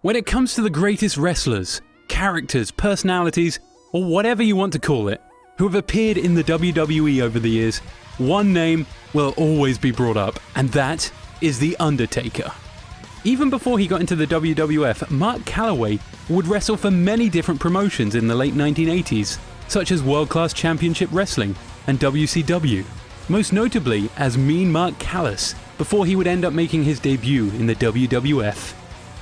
When it comes to the greatest wrestlers, characters, personalities, or whatever you want to call it, who have appeared in the WWE over the years, one name will always be brought up, and that is The Undertaker. Even before he got into the WWF, Mark Calaway would wrestle for many different promotions in the late 1980s, such as World Class Championship Wrestling and WCW, most notably as Mean Mark Callis, before he would end up making his debut in the WWF.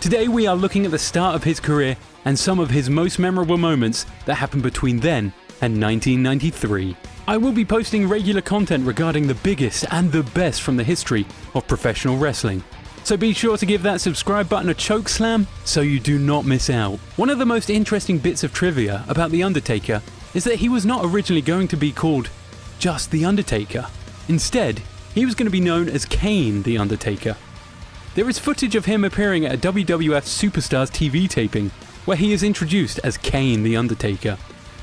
Today we are looking at the start of his career and some of his most memorable moments that happened between then and 1993. I will be posting regular content regarding the biggest and the best from the history of professional wrestling. So be sure to give that subscribe button a choke slam so you do not miss out. One of the most interesting bits of trivia about The Undertaker is that he was not originally going to be called just The Undertaker. Instead, he was going to be known as Kane The Undertaker. There is footage of him appearing at a WWF Superstars TV taping where he is introduced as Kane The Undertaker,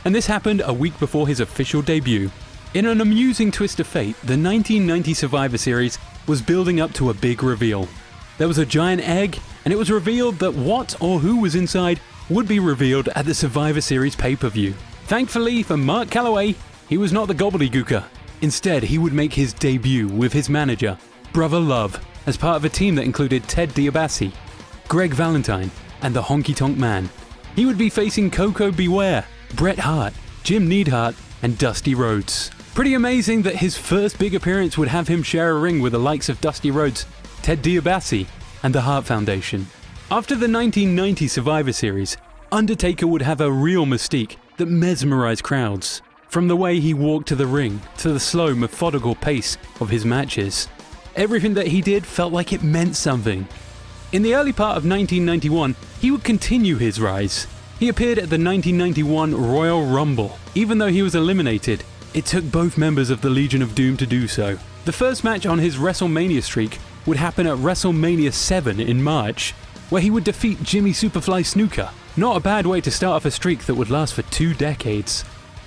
and this happened a week before his official debut. In an amusing twist of fate, the 1990 Survivor Series was building up to a big reveal. There was a giant egg, and it was revealed that what or who was inside would be revealed at the Survivor Series pay-per-view. Thankfully for Mark Calaway, he was not the gobbledygooker. Instead, he would make his debut with his manager, Brother Love, as part of a team that included Ted DiBiase, Greg Valentine, and the Honky Tonk Man. He would be facing Koko Beware, Bret Hart, Jim Neidhart, and Dusty Rhodes. Pretty amazing that his first big appearance would have him share a ring with the likes of Dusty Rhodes, Ted DiBiase, and the Hart Foundation. After the 1990 Survivor Series, Undertaker would have a real mystique that mesmerized crowds. From the way he walked to the ring, to the slow, methodical pace of his matches. Everything that he did felt like it meant something. In the early part of 1991, he would continue his rise. He appeared at the 1991 Royal Rumble. Even though he was eliminated, it took both members of the Legion of Doom to do so. The first match on his WrestleMania streak would happen at WrestleMania 7 in March, where he would defeat Jimmy Superfly Snuka. Not a bad way to start off a streak that would last for 2 decades.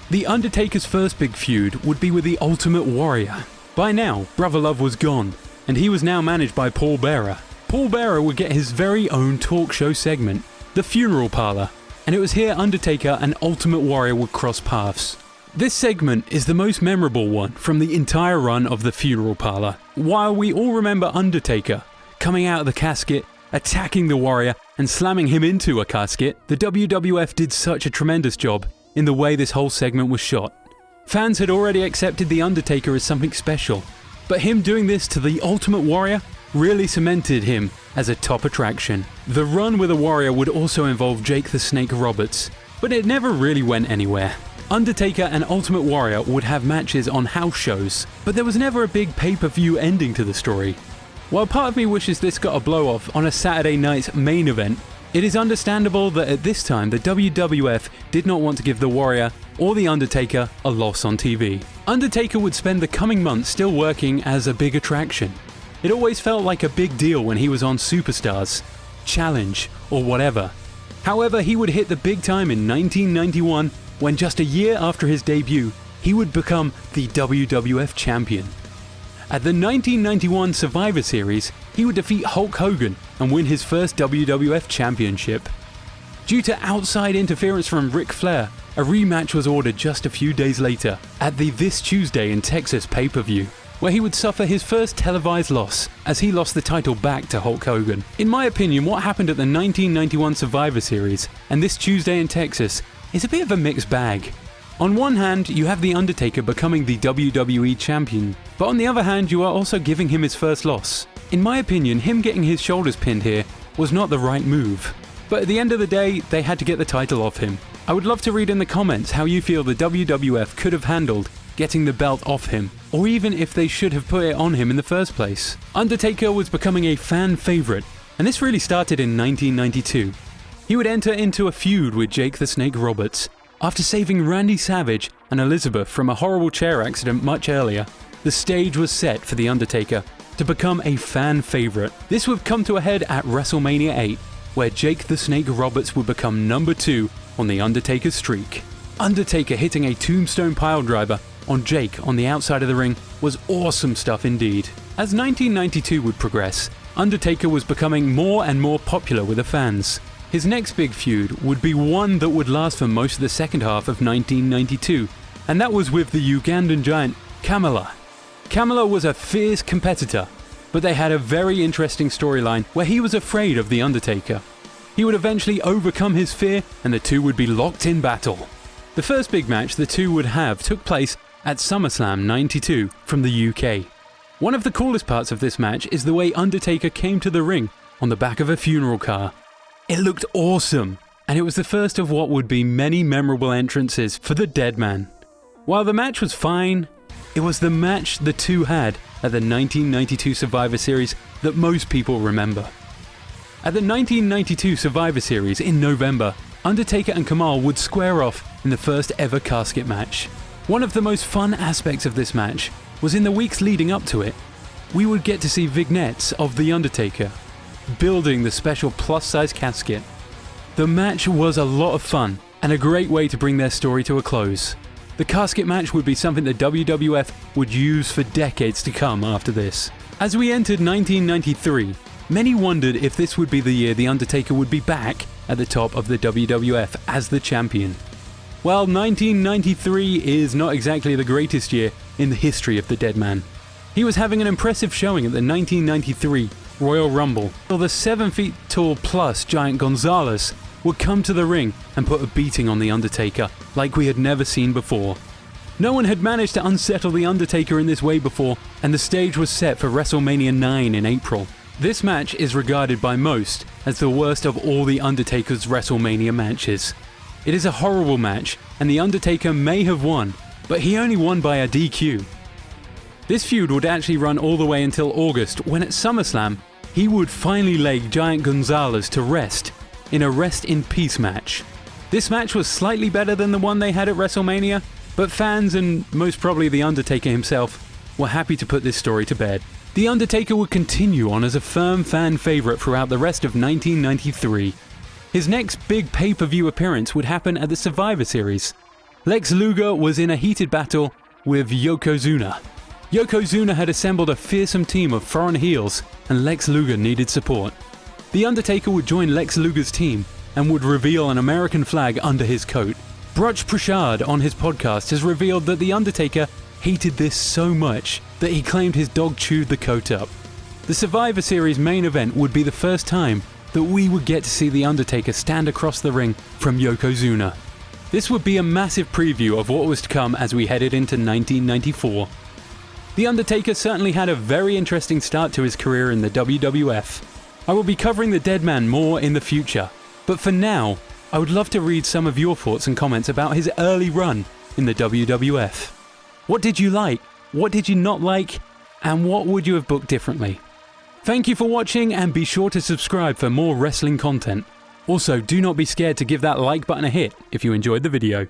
The Undertaker's first big feud would be with the Ultimate Warrior. By now, Brother Love was gone, and he was now managed by Paul Bearer. Paul Bearer would get his very own talk show segment, The Funeral Parlor, and it was here Undertaker and Ultimate Warrior would cross paths. This segment is the most memorable one from the entire run of The Funeral Parlor. While we all remember Undertaker coming out of the casket, attacking the Warrior, and slamming him into a casket, the WWF did such a tremendous job in the way this whole segment was shot. Fans had already accepted The Undertaker as something special, but him doing this to the Ultimate Warrior really cemented him as a top attraction. The run with a Warrior would also involve Jake the Snake Roberts, but it never really went anywhere. Undertaker and Ultimate Warrior would have matches on house shows, but there was never a big pay-per-view ending to the story. While part of me wishes this got a blow-off on a Saturday night's main event, it is understandable that at this time the WWF did not want to give the Warrior or the Undertaker a loss on TV. Undertaker would spend the coming months still working as a big attraction. It always felt like a big deal when he was on Superstars, Challenge, or whatever. However, he would hit the big time in 1991 when just a year after his debut, he would become the WWF Champion. At the 1991 Survivor Series, he would defeat Hulk Hogan and win his first WWF Championship. Due to outside interference from Ric Flair, a rematch was ordered just a few days later at the This Tuesday in Texas pay-per-view, where he would suffer his first televised loss as he lost the title back to Hulk Hogan. In my opinion, what happened at the 1991 Survivor Series and This Tuesday in Texas is a bit of a mixed bag. On one hand, you have The Undertaker becoming the WWE Champion, but on the other hand, you are also giving him his first loss. In my opinion, him getting his shoulders pinned here was not the right move. But at the end of the day, they had to get the title off him. I would love to read in the comments how you feel the WWF could have handled getting the belt off him, or even if they should have put it on him in the first place. Undertaker was becoming a fan favorite, and this really started in 1992. He would enter into a feud with Jake the Snake Roberts. After saving Randy Savage and Elizabeth from a horrible chair accident much earlier, the stage was set for The Undertaker to become a fan favorite. This would come to a head at WrestleMania 8, where Jake the Snake Roberts would become number 2 on The Undertaker's streak. Undertaker hitting a tombstone piledriver on Jake on the outside of the ring was awesome stuff indeed. As 1992 would progress, Undertaker was becoming more and more popular with the fans. His next big feud would be one that would last for most of the second half of 1992, and that was with the Ugandan giant Kamala. Kamala was a fierce competitor, but they had a very interesting storyline where he was afraid of The Undertaker. He would eventually overcome his fear and the two would be locked in battle. The first big match the two would have took place at SummerSlam 92 from the UK. One of the coolest parts of this match is the way Undertaker came to the ring on the back of a funeral car. It looked awesome, and it was the first of what would be many memorable entrances for the Dead Man. While the match was fine, it was the match the two had at the 1992 Survivor Series that most people remember. At the 1992 Survivor Series in November, Undertaker and Kamal would square off in the first ever casket match. One of the most fun aspects of this match was in the weeks leading up to it, we would get to see vignettes of The Undertaker building the special plus-size casket. The match was a lot of fun and a great way to bring their story to a close. The casket match would be something the WWF would use for decades to come after this. As we entered 1993, many wondered if this would be the year The Undertaker would be back at the top of the WWF as the champion. Well, 1993 is not exactly the greatest year in the history of the Dead Man. He was having an impressive showing at the 1993 Royal Rumble, while the 7 feet tall plus giant Gonzalez would come to the ring and put a beating on The Undertaker like we had never seen before. No one had managed to unsettle The Undertaker in this way before, and the stage was set for WrestleMania 9 in April. This match is regarded by most as the worst of all The Undertaker's WrestleMania matches. It is a horrible match, and The Undertaker may have won, but he only won by a DQ. This feud would actually run all the way until August, when at SummerSlam, he would finally lay Giant Gonzalez to rest in a Rest in Peace match. This match was slightly better than the one they had at WrestleMania, but fans and most probably The Undertaker himself were happy to put this story to bed. The Undertaker would continue on as a firm fan favourite throughout the rest of 1993. His next big pay-per-view appearance would happen at the Survivor Series. Lex Luger was in a heated battle with Yokozuna. Yokozuna had assembled a fearsome team of foreign heels, and Lex Luger needed support. The Undertaker would join Lex Luger's team and would reveal an American flag under his coat. Broch Pritchard on his podcast has revealed that The Undertaker hated this so much that he claimed his dog chewed the coat up. The Survivor Series main event would be the first time that we would get to see The Undertaker stand across the ring from Yokozuna. This would be a massive preview of what was to come as we headed into 1994. The Undertaker certainly had a very interesting start to his career in the WWF. I will be covering the Dead Man more in the future, but for now, I would love to read some of your thoughts and comments about his early run in the WWF. What did you like? What did you not like? And what would you have booked differently? Thank you for watching, and be sure to subscribe for more wrestling content. Also, do not be scared to give that like button a hit if you enjoyed the video.